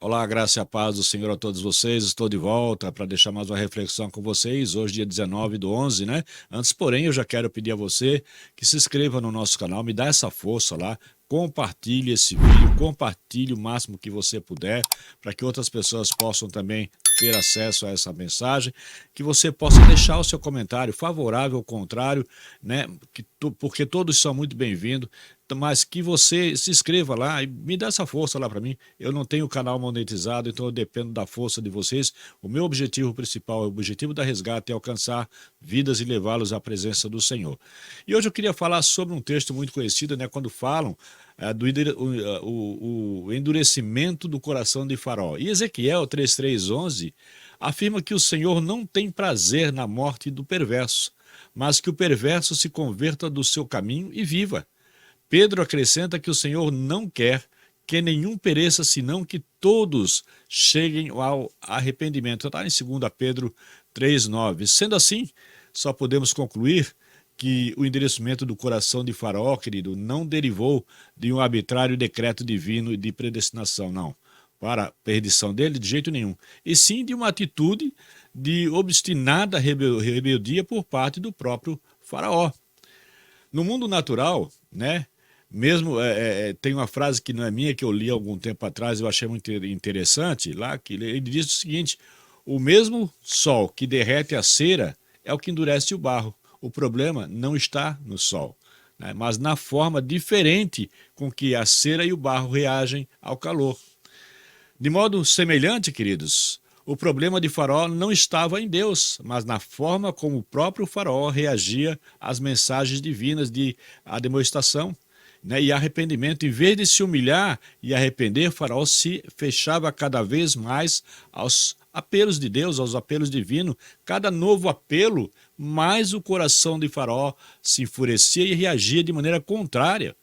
Olá, graça e a paz do Senhor a todos vocês. Estou de volta para deixar mais uma reflexão com vocês. Hoje, dia 19/11, né? Antes, porém, eu já quero pedir a você que se inscreva no nosso canal, me dá essa força lá, compartilhe esse vídeo, compartilhe o máximo que você puder, para que outras pessoas possam também ter acesso a essa mensagem, que você possa deixar o seu comentário favorável ou contrário, né? Porque todos são muito bem-vindos, mas que você se inscreva lá e me dá essa força lá para mim. Eu não tenho canal monetizado, então eu dependo da força de vocês. O meu objetivo principal, o objetivo da Resgate é alcançar vidas e levá-los à presença do Senhor. E hoje eu queria falar sobre um texto muito conhecido, né? Quando falam o endurecimento do coração de Faraó. E Ezequiel 3:11 afirma que o Senhor não tem prazer na morte do perverso, mas que o perverso se converta do seu caminho e viva. Pedro acrescenta que o Senhor não quer que nenhum pereça, senão que todos cheguem ao arrependimento. Está em 2 Pedro 3:9. Sendo assim, só podemos concluir que o endurecimento do coração de Faraó, querido, não derivou de um arbitrário decreto divino e de predestinação, não, para a perdição dele, de jeito nenhum, e sim de uma atitude de obstinada rebeldia por parte do próprio Faraó. No mundo natural, né? Mesmo tem uma frase que não é minha, que eu li há algum tempo atrás, eu achei muito interessante, lá que ele diz o seguinte: o mesmo sol que derrete a cera é o que endurece o barro. O problema não está no sol, né, mas na forma diferente com que a cera e o barro reagem ao calor. De modo semelhante, queridos, o problema de Faraó não estava em Deus, mas na forma como o próprio Faraó reagia às mensagens divinas de admoestação, né, e arrependimento. Em vez de se humilhar e arrepender, Faraó se fechava cada vez mais aos apelos de Deus, aos apelos divinos. Cada novo apelo, mais o coração de Faraó se enfurecia e reagia de maneira contrária.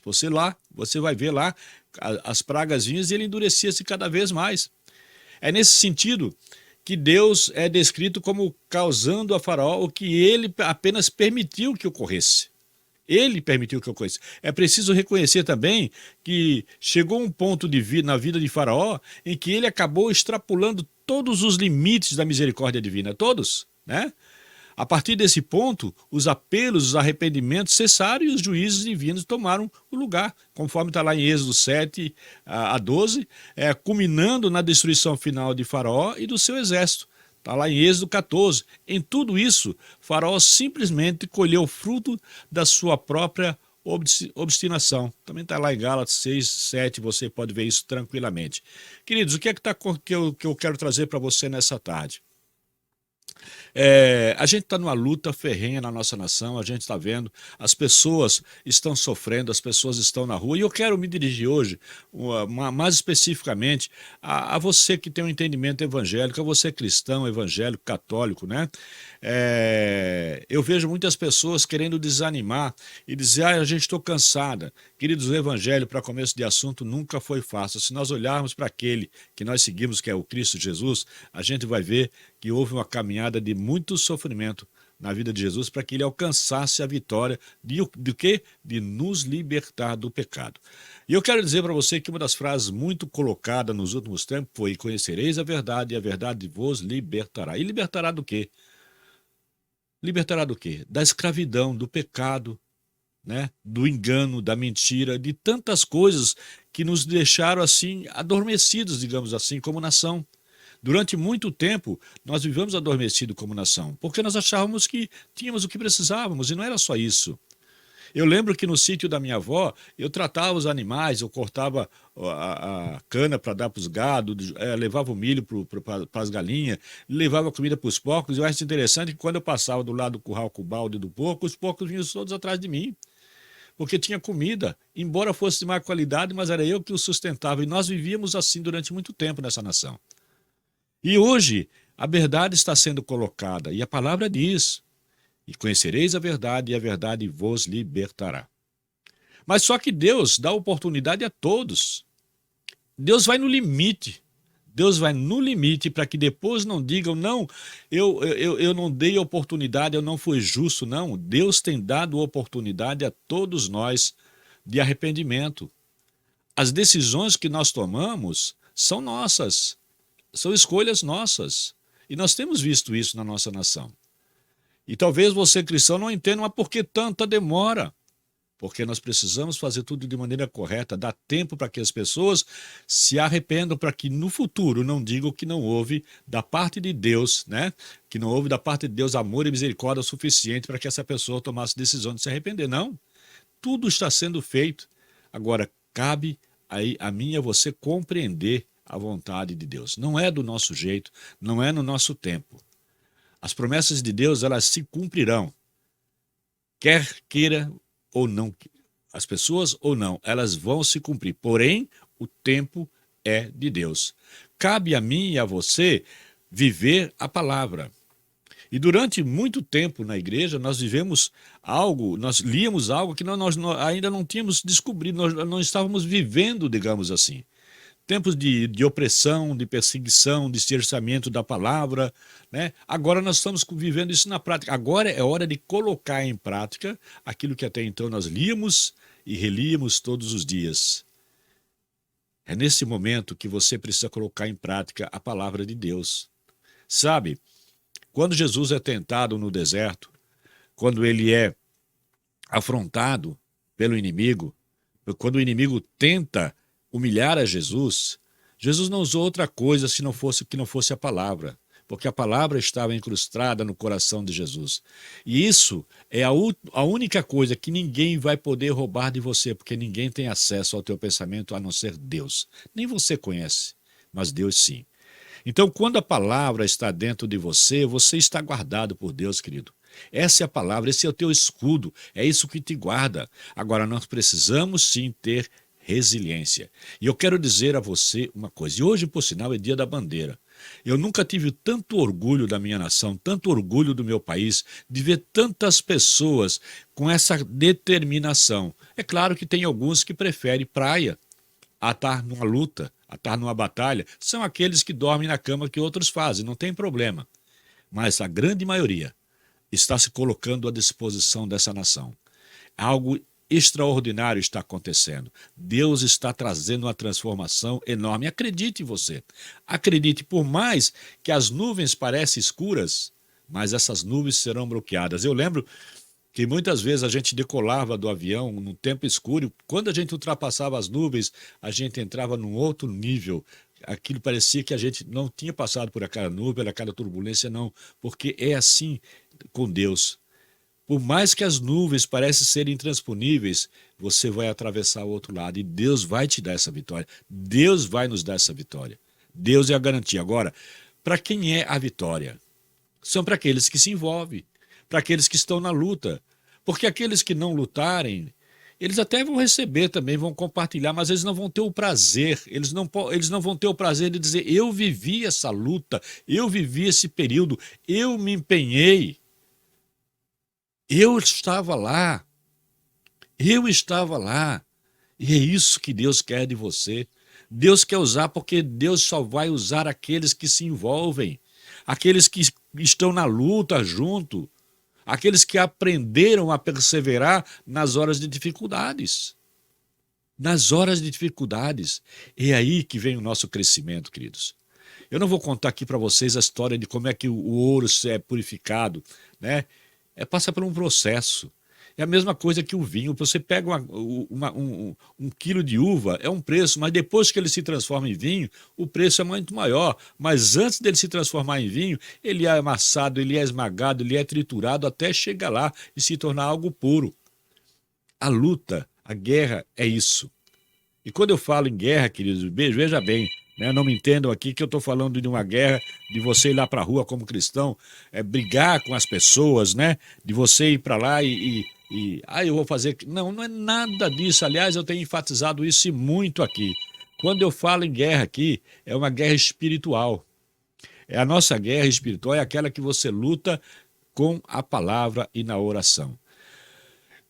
Você vai ver lá as pragas vinhas e ele endurecia-se cada vez mais. É nesse sentido que Deus é descrito como causando a Faraó o que ele apenas permitiu que ocorresse. Ele permitiu que ocorresse. É preciso reconhecer também que chegou um ponto na vida de Faraó em que ele acabou extrapolando todos os limites da misericórdia divina, todos, né? A partir desse ponto, os apelos, os arrependimentos cessaram e os juízes divinos tomaram o lugar, conforme está lá em Êxodo 7 a 12, culminando na destruição final de Faraó e do seu exército. Está lá em Êxodo 14. Em tudo isso, Faraó simplesmente colheu o fruto da sua própria obstinação. Também está lá em Gálatas 6:7, você pode ver isso tranquilamente. Queridos, o que é que eu quero trazer para você nessa tarde? A gente está numa luta ferrenha na nossa nação, a gente está vendo, as pessoas estão sofrendo, as pessoas estão na rua, e eu quero me dirigir hoje, mais especificamente, a você que tem um entendimento evangélico, a você cristão, evangélico, católico, né? Eu vejo muitas pessoas querendo desanimar e dizer: a gente estou cansada. Queridos, o evangelho, para começo de assunto, nunca foi fácil. Se nós olharmos para aquele que nós seguimos, que é o Cristo Jesus, a gente vai ver que houve uma caminhada de muito sofrimento na vida de Jesus para que ele alcançasse a vitória de quê? De nos libertar do pecado. E eu quero dizer para você que uma das frases muito colocada nos últimos tempos foi: conhecereis a verdade e a verdade vos libertará. E libertará do quê? Libertará do quê? Da escravidão, do pecado, né? Do engano, da mentira, de tantas coisas que nos deixaram assim adormecidos, digamos assim, como nação. Durante muito tempo, nós vivemos adormecidos como nação, porque nós achávamos que tínhamos o que precisávamos, e não era só isso. Eu lembro que no sítio da minha avó, eu tratava os animais, eu cortava a cana para dar para os gados, levava o milho para as galinhas, levava comida para os porcos. Eu acho interessante que quando eu passava do lado do curral com o balde do porco, os porcos vinham todos atrás de mim, porque tinha comida, embora fosse de má qualidade, mas era eu que os sustentava, e nós vivíamos assim durante muito tempo nessa nação. E hoje a verdade está sendo colocada, e a palavra diz: e conhecereis a verdade, e a verdade vos libertará. Mas só que Deus dá oportunidade a todos. Deus vai no limite. Deus vai no limite para que depois não digam: não, eu não dei oportunidade, eu não fui justo. Não, Deus tem dado oportunidade a todos nós de arrependimento. As decisões que nós tomamos são nossas, são escolhas nossas. E nós temos visto isso na nossa nação. E talvez você, cristão, não entenda, mas por que tanta demora? Porque nós precisamos fazer tudo de maneira correta, dar tempo para que as pessoas se arrependam, para que no futuro não digam que não houve da parte de Deus, né? Que não houve da parte de Deus amor e misericórdia suficiente para que essa pessoa tomasse decisão de se arrepender. Não, tudo está sendo feito. Agora, cabe aí a mim e a você compreender a vontade de Deus. Não é do nosso jeito, não é no nosso tempo. As promessas de Deus, elas se cumprirão. Quer queira ou não, as pessoas ou não, elas vão se cumprir. Porém, o tempo é de Deus. Cabe a mim e a você viver a palavra. E durante muito tempo na igreja, nós vivemos algo, nós líamos algo que nós ainda não tínhamos descobrido, nós não estávamos vivendo, digamos assim. Tempos de opressão, de perseguição, de cerceamento da palavra, né? Agora nós estamos vivendo isso na prática. Agora é hora de colocar em prática aquilo que até então nós líamos e relíamos todos os dias. É nesse momento que você precisa colocar em prática a palavra de Deus. Sabe, quando Jesus é tentado no deserto, quando ele é afrontado pelo inimigo, quando o inimigo tenta humilhar a Jesus, Jesus não usou outra coisa se não fosse que não fosse a palavra, porque a palavra estava incrustada no coração de Jesus. E isso é a única coisa que ninguém vai poder roubar de você, porque ninguém tem acesso ao teu pensamento a não ser Deus. Nem você conhece, mas Deus sim. Então, quando a palavra está dentro de você, você está guardado por Deus, querido. Essa é a palavra, esse é o teu escudo, é isso que te guarda. Agora, nós precisamos sim ter resiliência. E eu quero dizer a você uma coisa, e hoje, por sinal, é dia da bandeira. Eu nunca tive tanto orgulho da minha nação, tanto orgulho do meu país, de ver tantas pessoas com essa determinação. É claro que tem alguns que preferem praia a estar numa luta, a estar numa batalha. São aqueles que dormem na cama que outros fazem, não tem problema. Mas a grande maioria está se colocando à disposição dessa nação. Algo extraordinário está acontecendo. Deus está trazendo uma transformação enorme. Acredite em você. Acredite, por mais que as nuvens parecem escuras, mas essas nuvens serão bloqueadas. Eu lembro que muitas vezes a gente decolava do avião no tempo escuro. Quando a gente ultrapassava as nuvens, a gente entrava num outro nível. Aquilo parecia que a gente não tinha passado por aquela nuvem, aquela turbulência, não. Porque é assim com Deus. Por mais que as nuvens parecem serem intransponíveis, você vai atravessar o outro lado e Deus vai te dar essa vitória. Deus vai nos dar essa vitória. Deus é a garantia. Agora, para quem é a vitória? São para aqueles que se envolvem, para aqueles que estão na luta. Porque aqueles que não lutarem, eles até vão receber também, vão compartilhar, mas eles não vão ter o prazer, eles não vão ter o prazer de dizer, eu vivi essa luta, eu vivi esse período, eu me empenhei. Eu estava lá, eu estava lá, e é isso que Deus quer de você. Deus quer usar porque Deus só vai usar aqueles que se envolvem, aqueles que estão na luta junto, aqueles que aprenderam a perseverar nas horas de dificuldades. Nas horas de dificuldades, é aí que vem o nosso crescimento, queridos. Eu não vou contar aqui para vocês a história de como é que o ouro é purificado, né? Passa por um processo. É a mesma coisa que o vinho. Você pega um quilo de uva, é um preço, mas depois que ele se transforma em vinho, o preço é muito maior. Mas antes dele se transformar em vinho, ele é amassado, ele é esmagado, ele é triturado até chegar lá e se tornar algo puro. A luta, a guerra é isso. E quando eu falo em guerra, queridos, veja bem, né? Não me entendam aqui que eu estou falando de uma guerra, de você ir lá para a rua como cristão, brigar com as pessoas, né? De você ir para lá eu vou fazer... Não, não é nada disso. Aliás, eu tenho enfatizado isso muito aqui. Quando eu falo em guerra aqui, é uma guerra espiritual. A nossa guerra espiritual é aquela que você luta com a palavra e na oração.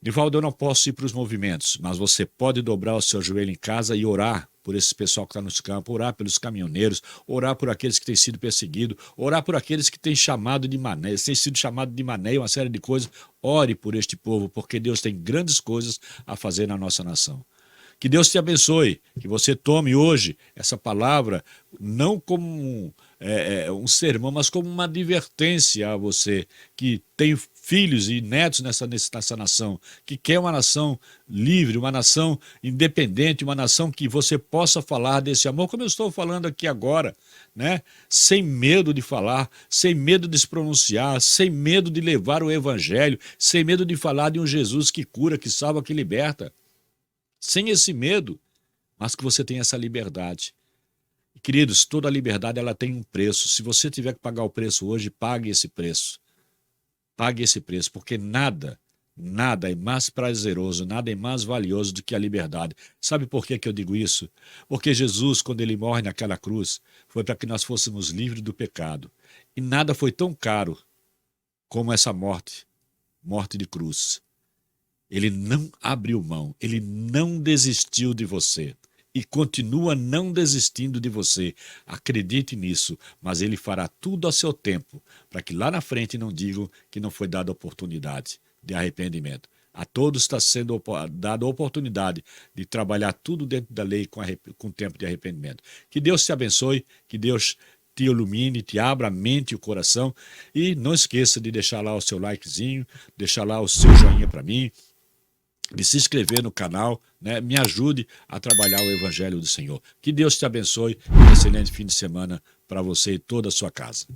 Nivaldo, eu não posso ir para os movimentos, mas você pode dobrar o seu joelho em casa e orar por esse pessoal que está nos campos, orar pelos caminhoneiros, orar por aqueles que têm sido perseguidos, orar por aqueles que têm chamado de mané, têm sido chamados de mané e uma série de coisas. Ore por este povo, porque Deus tem grandes coisas a fazer na nossa nação. Que Deus te abençoe, que você tome hoje essa palavra não como um sermão, mas como uma advertência a você que tem filhos e netos nessa nação, que quer uma nação livre, uma nação independente, uma nação que você possa falar desse amor, como eu estou falando aqui agora, né? Sem medo de falar, sem medo de se pronunciar, sem medo de levar o evangelho, sem medo de falar de um Jesus que cura, que salva, que liberta. Sem esse medo, mas que você tenha essa liberdade. Queridos, toda liberdade ela tem um preço. Se você tiver que pagar o preço hoje, pague esse preço. Pague esse preço, porque nada é mais prazeroso, nada é mais valioso do que a liberdade. Sabe por que eu digo isso? Porque Jesus, quando ele morre naquela cruz, foi para que nós fôssemos livres do pecado. E nada foi tão caro como essa morte de cruz. Ele não abriu mão, ele não desistiu de você e continua não desistindo de você. Acredite nisso, mas ele fará tudo a seu tempo, para que lá na frente não digam que não foi dada oportunidade de arrependimento. A todos está sendo dada a oportunidade de trabalhar tudo dentro da lei com tempo de arrependimento. Que Deus te abençoe, que Deus te ilumine, te abra a mente e o coração. E não esqueça de deixar lá o seu likezinho, deixar lá o seu joinha para mim, de se inscrever no canal, né? Me ajude a trabalhar o Evangelho do Senhor. Que Deus te abençoe e um excelente fim de semana para você e toda a sua casa.